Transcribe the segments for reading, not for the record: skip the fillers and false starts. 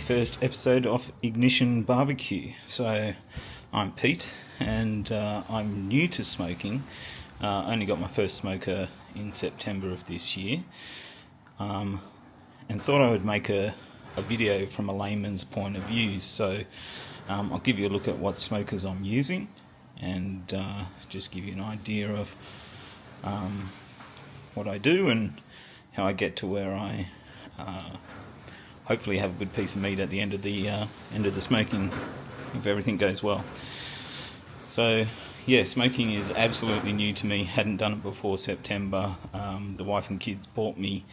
first episode of Ignition BBQ. So I'm Pete and I'm new to smoking. I only got my first smoker in September of this year, and thought I would make a video from a layman's point of view. So I'll give you a look at what smokers I'm using and just give you an idea of what I do and how I get to where I hopefully have a good piece of meat at the end of the smoking, if everything goes well. So yeah, smoking is absolutely new to me. Hadn't done it before September. The wife and kids bought me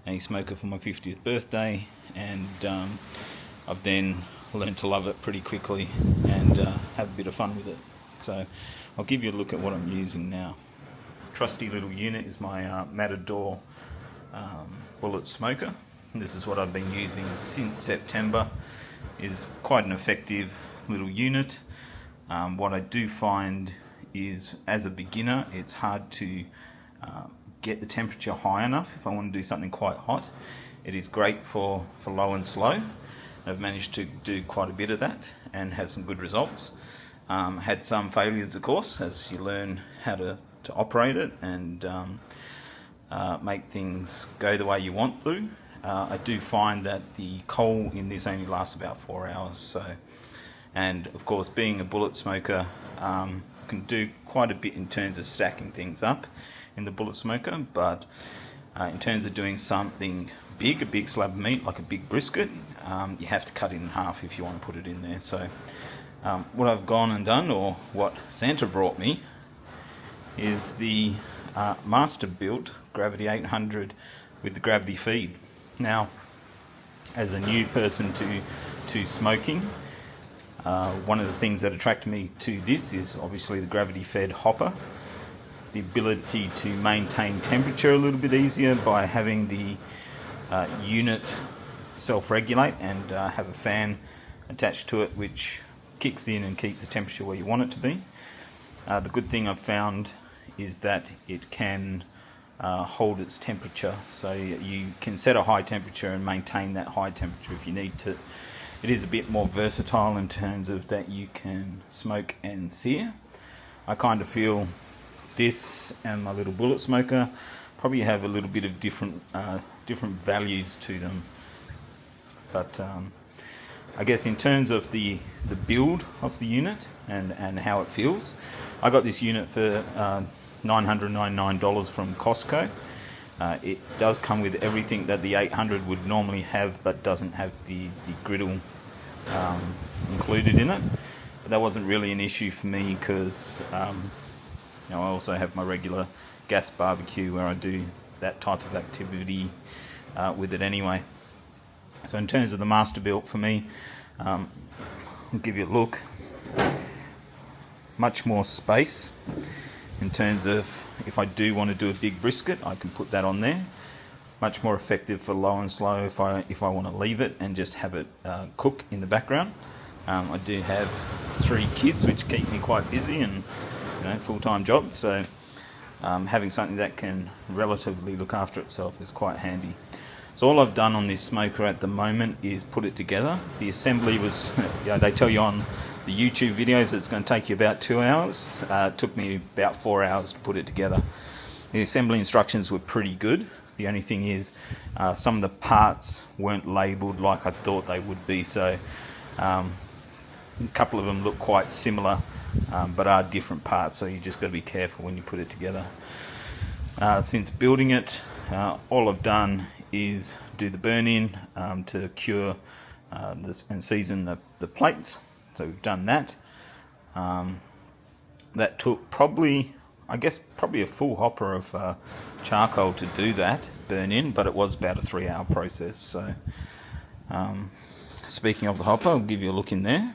a smoker for my 50th birthday, and I've then learned to love it pretty quickly and have a bit of fun with it. So I'll give you a look at what I'm using now. Trusty little unit is my Matador bullet smoker. This is what I've been using since September. Is quite an effective little unit. What I do find is, as a beginner, it's hard to get the temperature high enough if I want to do something quite hot. It is great for low and slow. I've managed to do quite a bit of that and have some good results. Had some failures, of course, as you learn how to operate it and make things go the way you want to. I do find that the coal in this only lasts about 4 hours. So, and of course, being a bullet smoker, can do quite a bit in terms of stacking things up in the bullet smoker. But in terms of doing something big, a big slab of meat like a big brisket, you have to cut it in half if you want to put it in there. So what I've gone and done, or what Santa brought me, is the Masterbuilt Gravity 800 with the gravity feed. Now, as a new person to smoking, one of the things that attracted me to this is obviously the gravity fed hopper, the ability to maintain temperature a little bit easier by having the unit self-regulate and have a fan attached to it which kicks in and keeps the temperature where you want it to be. The good thing I've found is that it can hold its temperature, so you can set a high temperature and maintain that high temperature if you need to. It is a bit more versatile in terms of that you can smoke and sear. I kind of feel this and my little bullet smoker probably have a little bit of different values to them, but I guess in terms of the build of the unit and how it feels, I got this unit for $999 from Costco. It does come with everything that the 800 would normally have, but doesn't have the griddle included in it. But that wasn't really an issue for me because I also have my regular gas barbecue where I do that type of activity with it anyway. So in terms of the Masterbuilt, for me, I'll give you a look. Much more space in terms of if I do want to do a big brisket, I can put that on there. Much more effective for low and slow if I want to leave it and just have it cook in the background. I do have 3 kids which keep me quite busy and full-time job, so having something that can relatively look after itself is quite handy. So all I've done on this smoker at the moment is put it together. The assembly was, they tell you on the YouTube videos it's going to take you about 2 hours. It took me about 4 hours to put it together. The assembly instructions were pretty good. The only thing is some of the parts weren't labelled like I thought they would be, so a couple of them look quite similar but are different parts, so you just got to be careful when you put it together. Since building it, all I've done is do the burn-in to cure this and season the plates. So we've done that. That took probably a full hopper of charcoal to do that burn-in, but it was about a 3-hour process. So speaking of the hopper, I'll give you a look in there.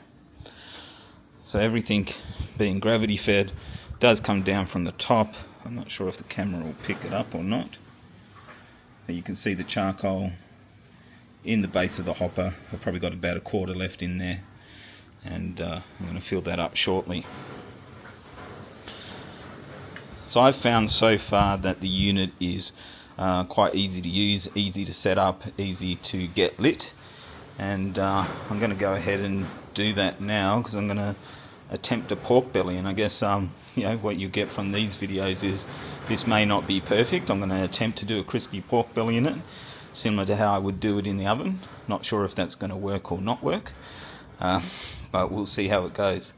So everything being gravity fed does come down from the top. I'm not sure if the camera will pick it up or not. But you can see the charcoal in the base of the hopper. I've probably got about a quarter left in there, and I'm going to fill that up shortly. So I've found so far that the unit is quite easy to use, easy to set up, easy to get lit. and I'm going to go ahead and do that now because I'm going to attempt a pork belly. And I guess you know, what you get from these videos is this may not be perfect. I'm going to attempt to do a crispy pork belly in it, similar to how I would do it in the oven. Not sure if that's going to work or not work, but we'll see how it goes.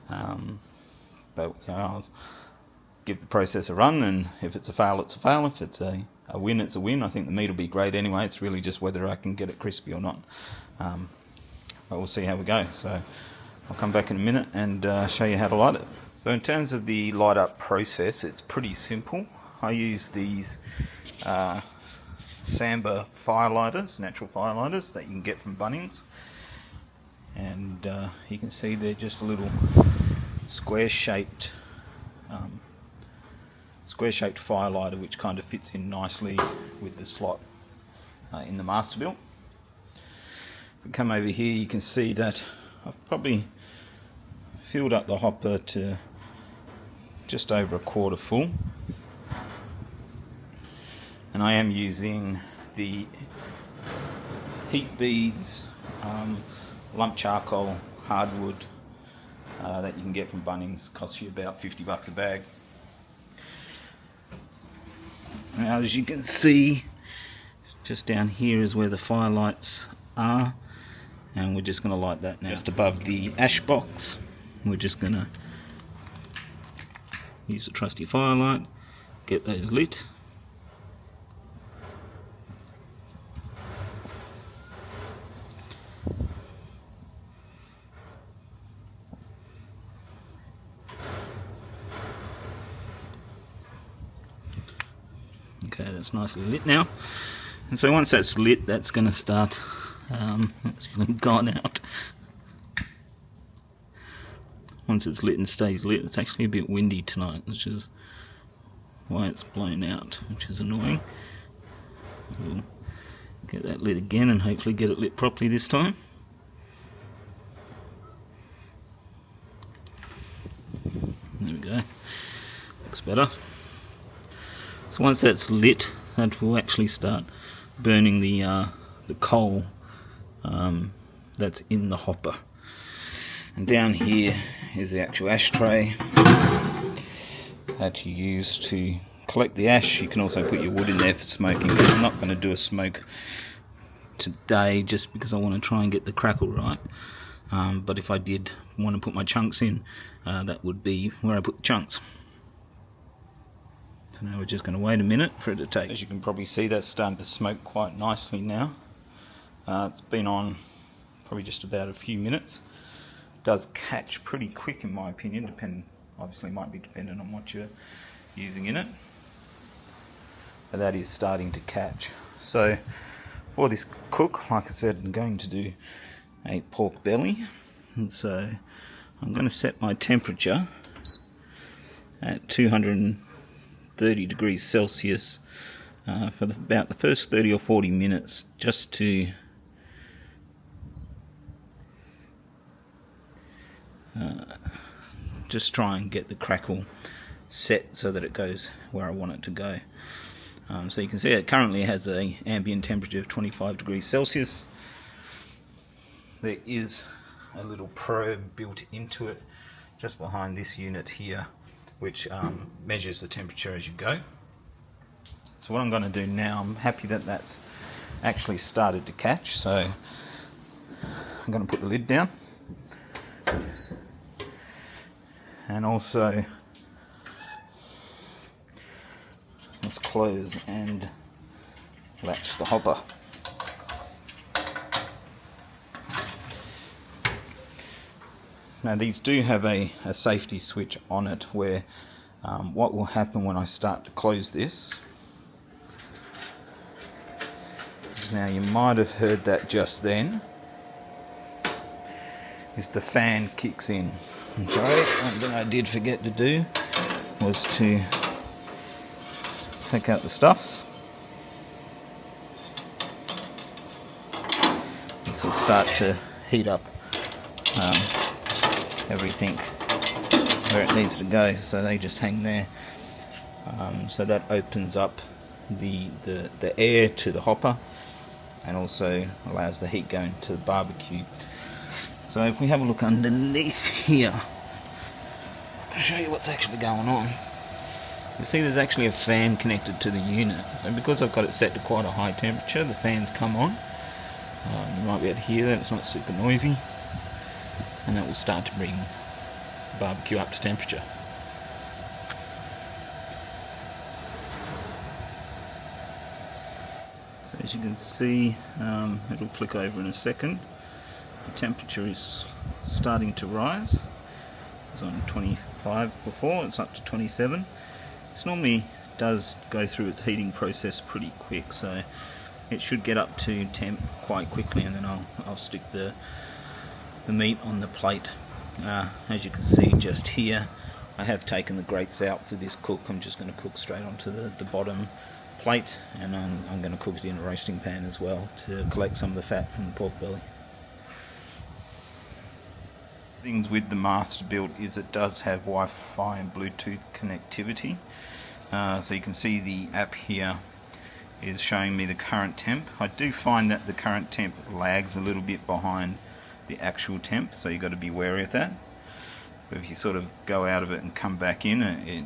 But you know, I'll give the process a run, and if it's a fail, it's a fail. If it's a win, it's a win. I think the meat will be great anyway. It's really just whether I can get it crispy or not. But we'll see how we go. So I'll come back in a minute and show you how to light it. So in terms of the light up process, it's pretty simple. I use these Samba firelighters, natural firelighters that you can get from Bunnings, and you can see they're just a little square-shaped firelighter, which kind of fits in nicely with the slot in the Masterbuilt. If we come over here, you can see that I've probably filled up the hopper to just over a quarter full, and I am using the heat beads lump charcoal hardwood that you can get from Bunnings. Costs you about $50 a bag. Now, as you can see, just down here is where the firelights are, and we're just going to light that now. Just above the ash box, we're just going to use the trusty firelight, get those lit. Okay, that's nicely lit now. And so once that's lit, that's going to start, it's gone out. Once it's lit and stays lit, it's actually a bit windy tonight, which is why it's blown out, which is annoying. We'll get that lit again and hopefully get it lit properly this time. There we go. Looks better. So once that's lit, that will actually start burning the coal that's in the hopper. And down here is the actual ashtray that you use to collect the ash. You can also put your wood in there for smoking, but I'm not going to do a smoke today just because I want to try and get the crackle right. But if I did want to put my chunks in, that would be where I put the chunks. So now we're just going to wait a minute for it to take. As you can probably see, that's starting to smoke quite nicely now. It's been on probably just about a few minutes. Does catch pretty quick in my opinion, obviously might be dependent on what you're using in it, but that is starting to catch. So for this cook, like I said, I'm going to do a pork belly, and so I'm going to set my temperature at 230 degrees Celsius for about the first 30 or 40 minutes, just to just try and get the crackle set so that it goes where I want it to go. So you can see it currently has an ambient temperature of 25 degrees Celsius. There is a little probe built into it just behind this unit here, which measures the temperature as you go. So what I'm going to do now, I'm happy that that's actually started to catch, so I'm going to put the lid down. And also, let's close and latch the hopper. Now these do have a safety switch on it where what will happen when I start to close this is, now you might have heard that just then, is the fan kicks in. I'm sorry, one thing I did forget to do was to take out the stuffs. This will start to heat up everything where it needs to go, so they just hang there. So that opens up the air to the hopper, and also allows the heat going to the barbecue. So if we have a look underneath here, I'll show you what's actually going on. You'll see there's actually a fan connected to the unit. So because I've got it set to quite a high temperature, the fans come on. You might be able to hear that, it's not super noisy. And that will start to bring the barbecue up to temperature. So as you can see, it'll flick over in a second. The temperature is starting to rise. It was on 25 before, it's up to 27. This normally does go through its heating process pretty quick, so it should get up to temp quite quickly, and then I'll stick the meat on the plate. As you can see just here, I have taken the grates out for this cook. I'm just going to cook straight onto the bottom plate, and I'm going to cook it in a roasting pan as well to collect some of the fat from the pork belly. Things with the Masterbuilt is it does have Wi-Fi and Bluetooth connectivity. So you can see the app here is showing me the current temp. I do find that the current temp lags a little bit behind the actual temp, so you've got to be wary of that. But if you sort of go out of it and come back in, it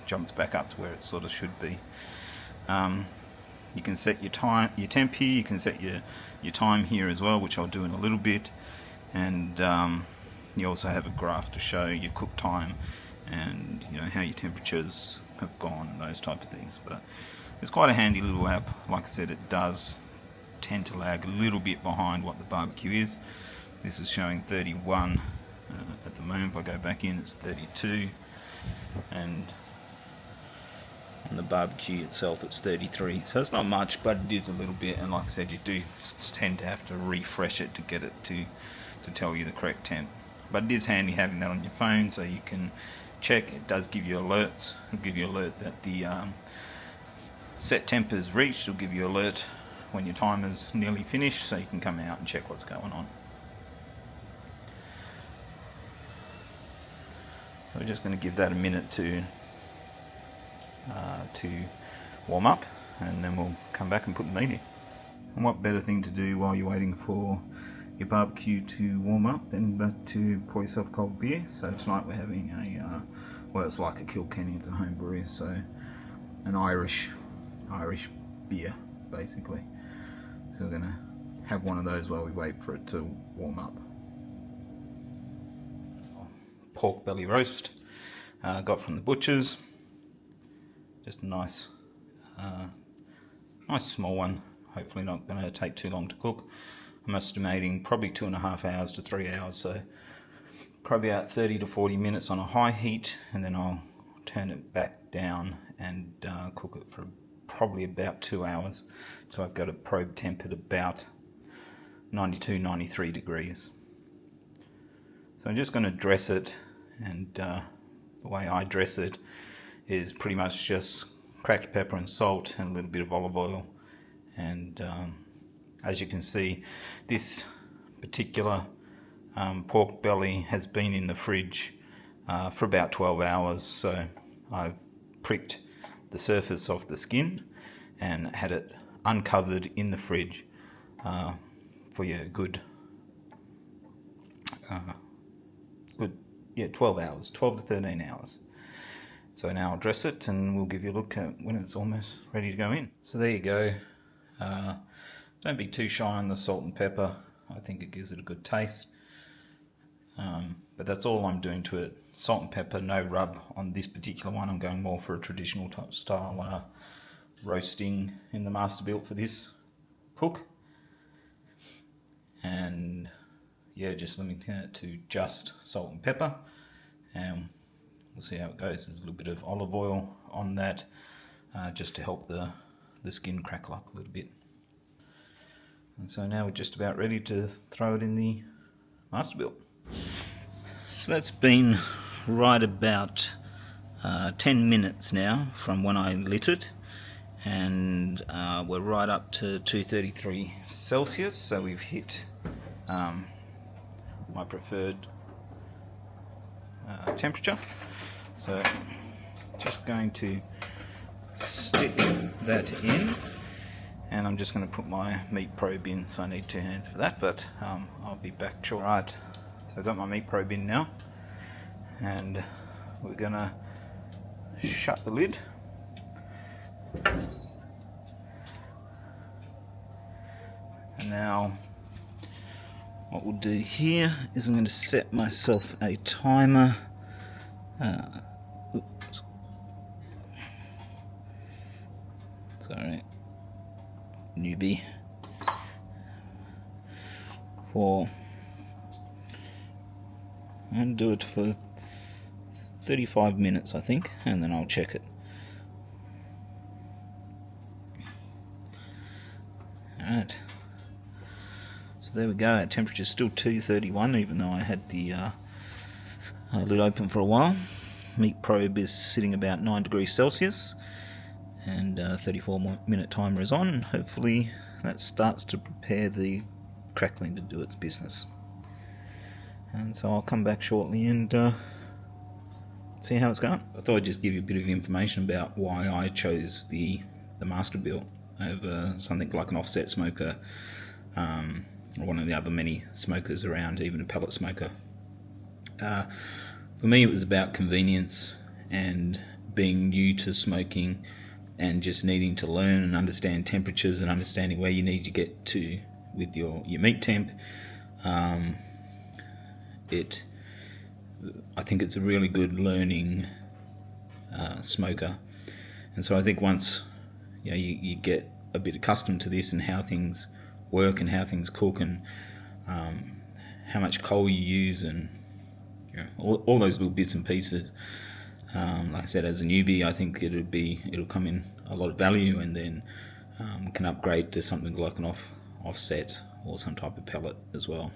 jumps back up to where it sort of should be. You can set your temp here. You can set your time here as well, which I'll do in a little bit. And you also have a graph to show your cook time and how your temperatures have gone and those type of things. But it's quite a handy little app. Like I said, it does tend to lag a little bit behind what the barbecue is. This is showing 31 at the moment. If I go back in, it's 32, and on the barbecue itself it's 33, so it's not much, but it is a little bit. And like I said, you do tend to have to refresh it to get it to tell you the correct temp. But it is handy having that on your phone, so you can check. It does give you alerts. It'll give you alert that the set temp is reached. It'll give you alert when your timer's nearly finished, so you can come out and check what's going on. So we're just going to give that a minute to warm up, and then we'll come back and put the meat in. And what better thing to do while you're waiting for your barbecue to warm up than but to pour yourself cold beer. So tonight we're having well, it's like a Kilkenny, it's a home brew, so an Irish beer basically. So we're gonna have one of those while we wait for it to warm up. Pork belly roast, got from the butcher's. Just a nice small one. Hopefully not going to take too long to cook. I'm estimating probably 2.5 hours to 3 hours, so probably about 30 to 40 minutes on a high heat, and then I'll turn it back down and cook it for probably about 2 hours. So I've got a probe temp at about 92, 93 degrees. So I'm just going to dress it, and the way I dress it is pretty much just cracked pepper and salt and a little bit of olive oil. And as you can see, this particular pork belly has been in the fridge for about 12 hours. So I've pricked the surface of the skin and had it uncovered in the fridge for good 12 hours, 12 to 13 hours. So now I'll dress it and we'll give you a look at when it's almost ready to go in. So there you go. Don't be too shy on the salt and pepper. I think it gives it a good taste. But that's all I'm doing to it. Salt and pepper, no rub on this particular one. I'm going more for a traditional style roasting in the Masterbuilt for this cook. And yeah, just limiting it to just salt and pepper. And we'll see how it goes. There's a little bit of olive oil on that just to help the skin crackle up a little bit. And so now we're just about ready to throw it in the Masterbuilt. So that's been right about 10 minutes now from when I lit it, and we're right up to 233 Celsius, so we've hit my preferred temperature. So just going to stick that in, And I'm just going to put my meat probe in, so I need 2 hands for that, but I'll be back shortly. Right, so I've got my meat probe in now, and we're going to shut the lid. And now what we'll do here is I'm going to set myself a timer. Oops. Sorry. Newbie. And do it for 35 minutes, I think, and then I'll check it. Alright. So there we go, our temperature's still 231, even though I had the lid open for a while. Meat probe is sitting about 9 degrees Celsius, and 34-minute timer is on, and hopefully that starts to prepare the crackling to do its business. And so I'll come back shortly and see how it's going. I thought I'd just give you a bit of information about why I chose the Masterbuilt over something like an offset smoker, or one of the other many smokers around, even a pellet smoker. For me, it was about convenience and being new to smoking and just needing to learn and understand temperatures and understanding where you need to get to with your meat temp. I think it's a really good learning smoker, and so I think once you get a bit accustomed to this and how things work and how things cook and how much coal you use and all those little bits and pieces. Like I said, as a newbie, I think it'll come in a lot of value, and then can upgrade to something like an offset or some type of pellet as well.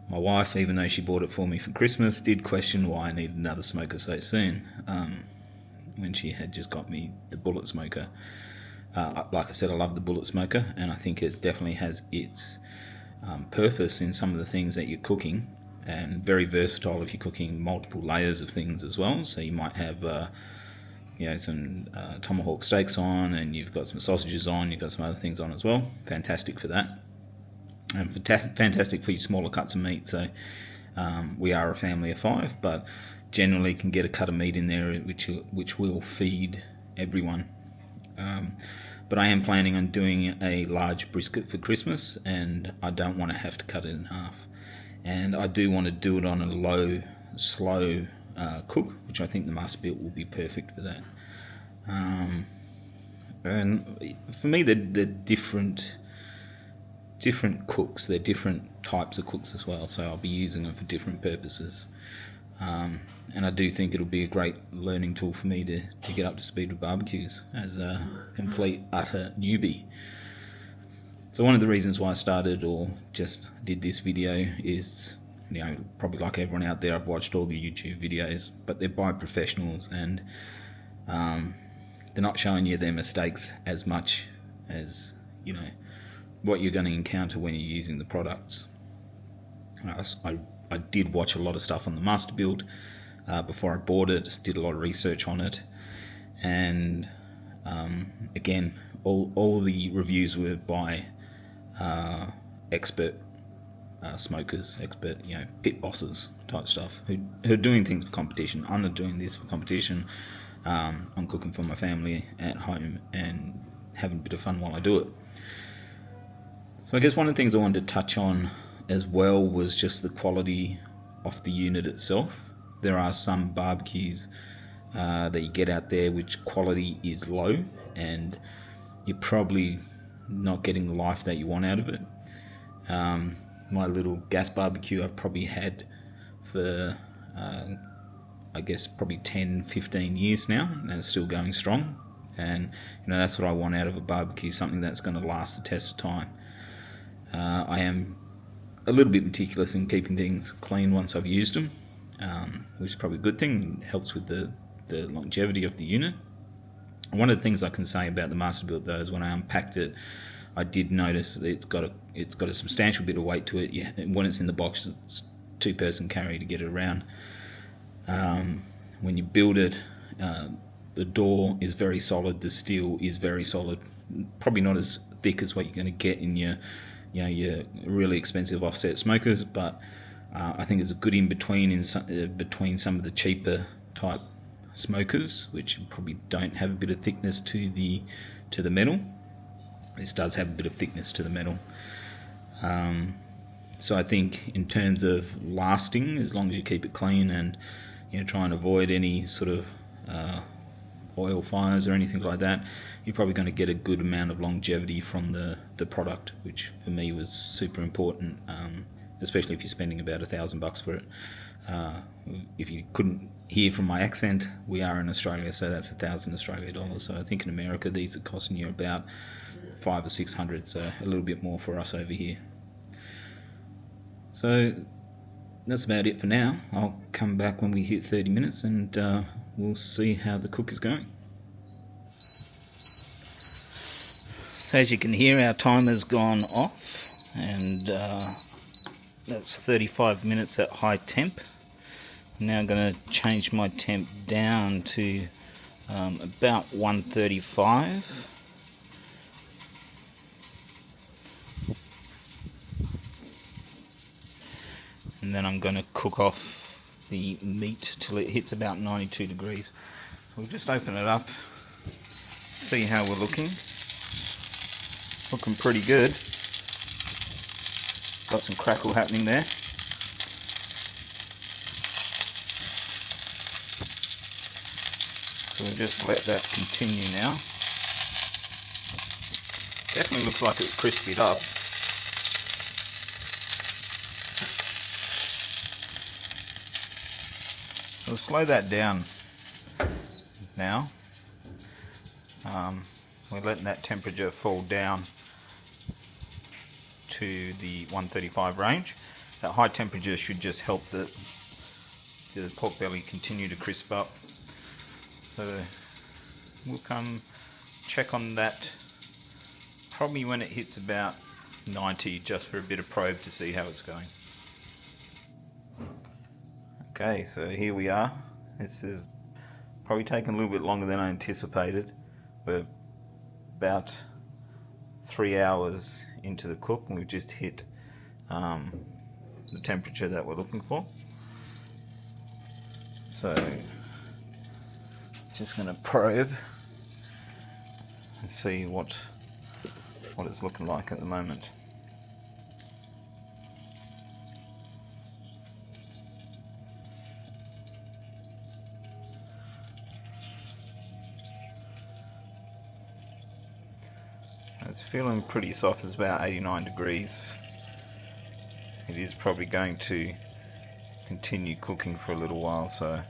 My wife, even though she bought it for me for Christmas, did question why I needed another smoker so soon, when she had just got me the bullet smoker. Like I said, I love the bullet smoker, and I think it definitely has its purpose in some of the things that you're cooking, and very versatile if you're cooking multiple layers of things as well. So you might have some tomahawk steaks on, and you've got some sausages on, you've got some other things on as well. Fantastic for that. And fantastic for your smaller cuts of meat. So we are a family of 5, but generally can get a cut of meat in there which will feed everyone. But I am planning on doing a large brisket for Christmas, and I don't want to have to cut it in half. And I do want to do it on a slow cook, which I think the Masterbuilt will be perfect for that. And for me, they're different cooks. They're different types of cooks as well, so I'll be using them for different purposes. And I do think it'll be a great learning tool for me to get up to speed with barbecues as a complete, utter newbie. So one of the reasons why I started or just did this video is, probably like everyone out there, I've watched all the YouTube videos, but they're by professionals, and they're not showing you their mistakes as much as, what you're going to encounter when you're using the products. I did watch a lot of stuff on the Masterbuilt before I bought it, did a lot of research on it, and again, all the reviews were by expert smokers, expert pit bosses type stuff, who are doing things for competition. I'm not doing this for competition. I'm cooking for my family at home and having a bit of fun while I do it. So I guess one of the things I wanted to touch on as well was just the quality of the unit itself. There are some barbecues that you get out there which quality is low, and you're probably not getting the life that you want out of it. My little gas barbecue I've probably had for I guess probably 10-15 years now, and it's still going strong. And that's what I want out of a barbecue, something that's going to last the test of time. I am a little bit meticulous in keeping things clean once I've used them, which is probably a good thing. It helps with the longevity of the unit. One of the things I can say about the Masterbuilt though is when I unpacked it, I did notice that it's got a substantial bit of weight to it. Yeah, when it's in the box, it's 2-person carry to get it around. When you build it, The door is very solid. The steel is very solid. Probably not as thick as what you're going to get in your really expensive offset smokers, but I think it's a good in between between some of the cheaper type smokers, which probably don't have a bit of thickness to the metal. This does have a bit of thickness to the metal. So I think in terms of lasting, as long as you keep it clean and try and avoid any sort of oil fires or anything like that, you're probably going to get a good amount of longevity from the product, which for me was super important, especially if you're spending about $1,000 for it. If you couldn't hear from my accent, we are in Australia, so that's $1,000 Australian dollars. So I think in America these are costing you about $500 or $600, so a little bit more for us over here. So that's about it for now. I'll come back when we hit 30 minutes and we'll see how the cook is going. As you can hear, our timer's gone off, and that's 35 minutes at high temp. I'm now going to change my temp down to about 135. And then I'm going to cook off the meat till it hits about 92 degrees. So we'll just open it up, see how we're looking. Looking pretty good. Got some crackle happening there. So we'll just let that continue now. Definitely looks like it's crispied up. We'll slow that down now. We're letting that temperature fall down to the 135 range. That high temperature should just help the pork belly continue to crisp up. So we'll come check on that probably when it hits about 90, just for a bit of probe to see how it's going. Okay, so here we are. This is probably taken a little bit longer than I anticipated. We're about 3 hours into the cook and we've just hit the temperature that we're looking for. So just going to probe and see what it's looking like at the moment. It's feeling pretty soft. It's about 89 degrees. It is probably going to continue cooking for a little while, so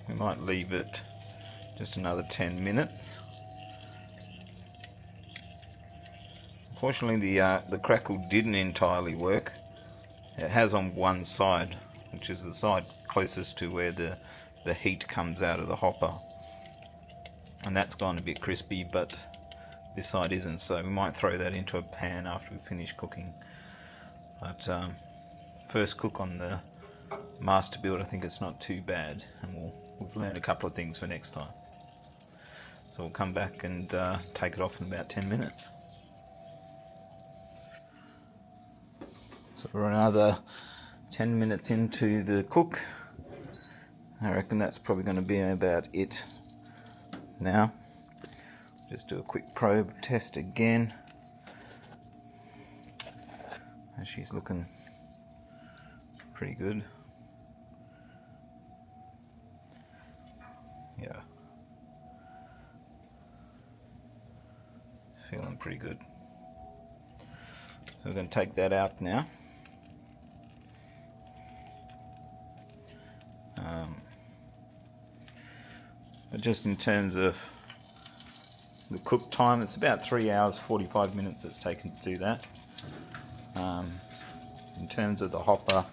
we might leave it just another 10 minutes. Unfortunately, the crackle didn't entirely work. It has on one side, which is the side closest to where the heat comes out of the hopper, and that's gone a bit crispy, but this side isn't, so we might throw that into a pan after we finish cooking. But first cook on the Masterbuilt, I think it's not too bad, and we've learned a couple of things for next time. So we'll come back and take it off in about 10 minutes. So we're another 10 minutes into the cook. I reckon that's probably going to be about it now. Just do a quick probe test again. And she's looking pretty good. Yeah. Feeling pretty good. So we're going to take that out now. But just in terms of the cook time, it's about 3 hours 45 minutes it's taken to do that. In terms of the hopper,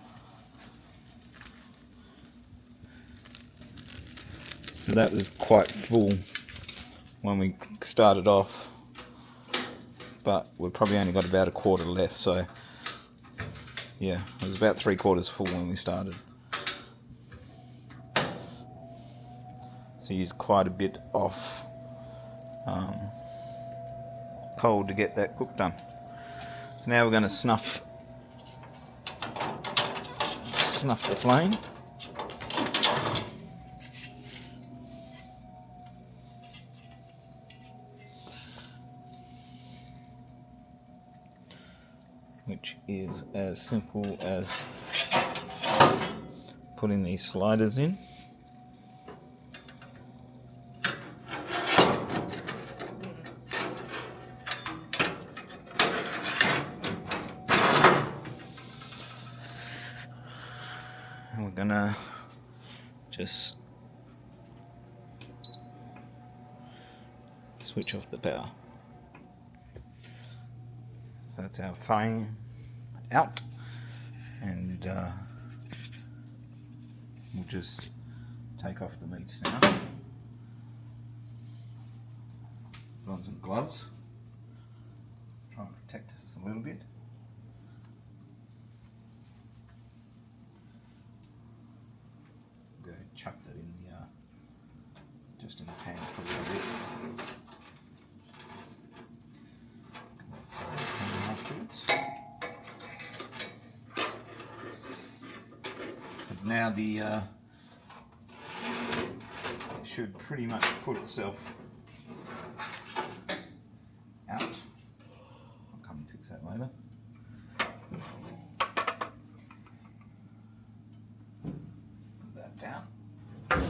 that was quite full when we started off, but we've probably only got about a quarter left, so yeah, it was about 3/4 full when we started. So used quite a bit off coal to get that cook done. So now we're going to snuff the flame. Which is as simple as putting these sliders in. And we're gonna just switch off the power. So that's our flame out, and we'll just take off the meat now. Put on some gloves, try and protect us a little bit. Go chuck that in the just in the pan for a little bit. Now it should pretty much put itself out. I'll come and fix that later. Put that down. And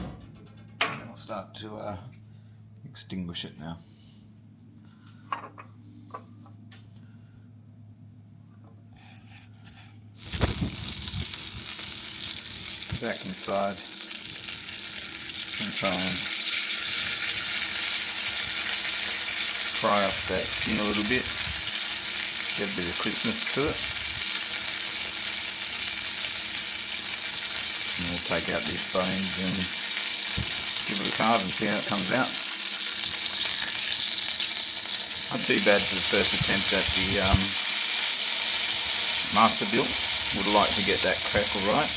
then I'll start to extinguish it now. Back inside and try and fry up that skin a little bit, get a bit of crispness to it. And we'll take out these bones and give it a carve and see how it comes out. Not too bad for the first attempt at the Masterbuilt. Would like to get that crackle right.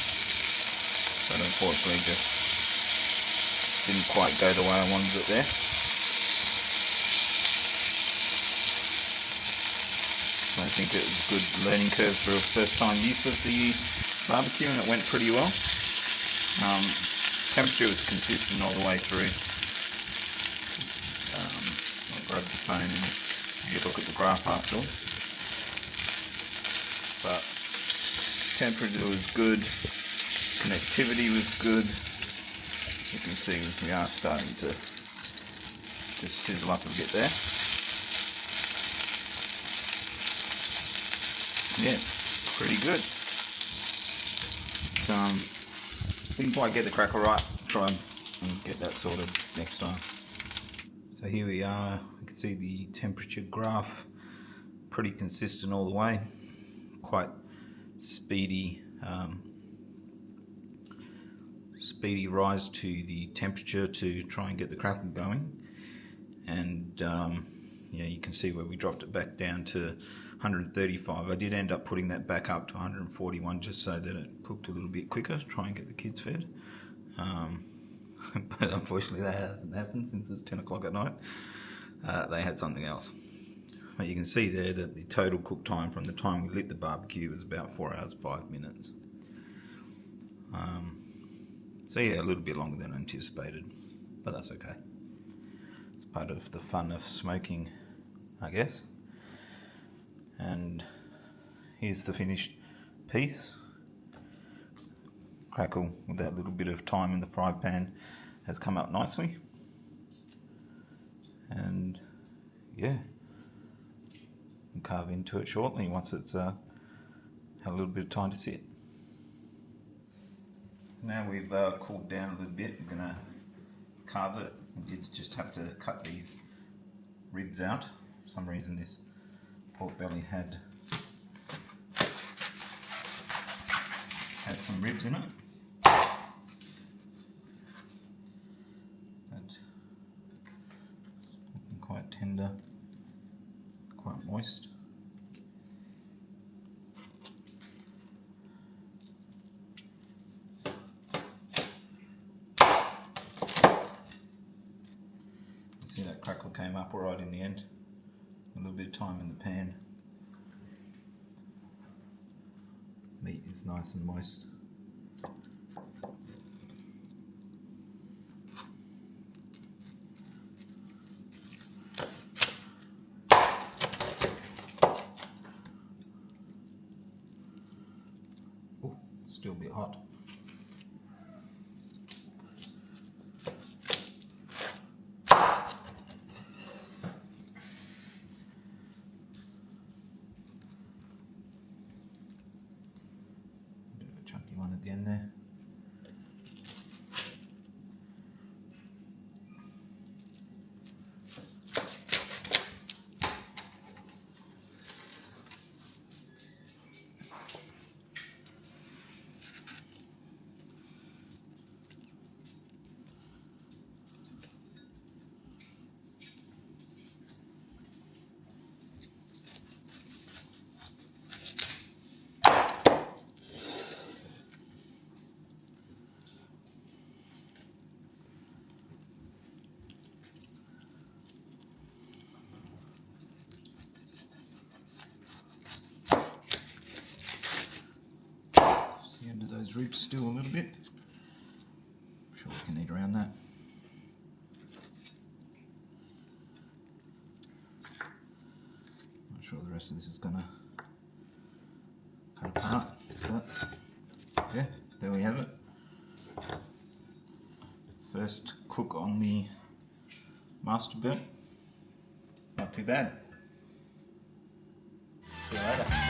But unfortunately just didn't quite go the way I wanted it there. I think it was a good learning curve for a first time use of the barbecue, and it went pretty well. Temperature was consistent all the way through. I'll grab the phone and have a look at the graph afterwards. But temperature was good. Connectivity was good. You can see we are starting to just sizzle up a bit there. Yeah, pretty good. Didn't quite get the crackle right. Try and get that sorted next time. So here we are. You can see the temperature graph, pretty consistent all the way. Quite speedy. Speedy rise to the temperature to try and get the crackle going, and yeah, you can see where we dropped it back down to 135. I did end up putting that back up to 141 just so that it cooked a little bit quicker, to try and get the kids fed. But unfortunately that hasn't happened since it's 10 o'clock at night. They had something else. But you can see there that the total cook time from the time we lit the barbecue was about 4 hours 5 minutes. So yeah, a little bit longer than anticipated, but that's okay. It's part of the fun of smoking, I guess. And here's the finished piece. Crackle with that little bit of time in the fry pan has come up nicely. And yeah, we'll carve into it shortly once it's had a little bit of time to sit. Now we've cooled down a little bit, we're going to carve it. We did just have to cut these ribs out. For some reason this pork belly had some ribs in it. But looking quite tender, quite moist. See that crackle came up alright in the end. A little bit of time in the pan. Meat is nice and moist. Oh, still a bit hot. Bit of a chunky one at the end there. The end of those ribs still a little bit. I'm sure we can eat around that. Not sure the rest of this is gonna cut apart, but yeah, there we have it. First cook on the Masterbuilt. Not too bad. See you later.